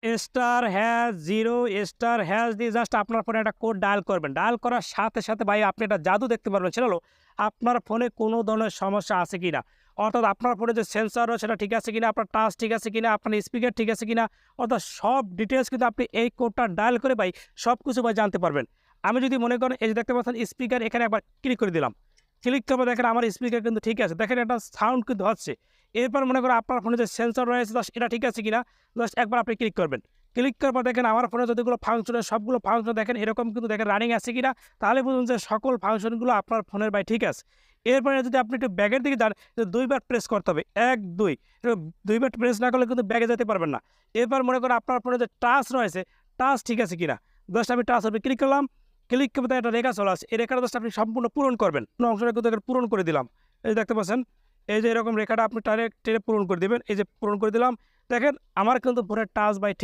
*#0* দিয়ে জাস্ট আপনার ফোনে একটা কোড ডায়াল করবেন। ডায়াল করার সাথে, সাথে ভাই আপনি একটা জাদু দেখতে পারবেন। সেটা হলো আপনার ফোনে কোনো ধরনের সমস্যা আছে কিনা। অর্থাৎ আপনার ফোনে যে সেন্সর রয়েছে সেটা ঠিক আছে কিনা, আপনার টাচ ঠিক আছে কিনা, আপনার স্পিকার ঠিক আছে কিনা, অর্থাৎ সব ডিটেইলস কিন্তু আপনি এই কোডটা ডায়াল করে ভাই সবকিছু ভাই জানতে পারবেন। আমি যদি মনে করেন এই যে দেখতে পাচ্ছেন স্পিকার, এখানে একবার ক্লিক করে দিলাম। ক্লিক করলে দেখেন আমার স্পিকার কিন্তু ঠিক আছে। দেখেন একটা সাউন্ড কিন্তু হচ্ছে। এরপর মনে করেন আপনার ফোনে যে সেন্সর রয়েছে জাস্ট এটা ঠিক আছে কিনা, জাস্ট একবার আপনি ক্লিক করবেন। ক্লিক করার পর দেখেন আমার ফোনে যতগুলো ফাংশন সবগুলো ফাংশন দেখেন এরকম কিন্তু দেখেন রানিং আছে কিনা, তাহলে বুঝুন যে সকল ফাংশনগুলো আপনার ফোনের ভাই ঠিক আছে। এরপরে যদি আপনি একটু ব্যাগের দিকে যান, দুইবার প্রেস করতে হবে, ১, ২ দুইবার প্রেস না করলে কিন্তু ব্যাগে যেতে পারবেন না। এরপর মনে করেন আপনার ফোনে যে টাচ রয়েছে, টাচ ঠিক আছে কিনা, জাস্ট আমি টাচ হবে ক্লিক করলাম। ক্লিক করে একটা রেখা চলে আসে, এই রেখাটা জাস্ট আপনি সম্পূর্ণ পূরণ করবেন। অংশটা কিন্তু পূরণ করে দিলাম। এই যে দেখতে পাচ্ছেন, এই যে এরকম রেখাটা আপনি টেনে পূরণ করে দিবেন। এই যে পূরণ করে দিলাম। দেখেন আমার কিন্তু ফোনের টাচ ভাই ঠিক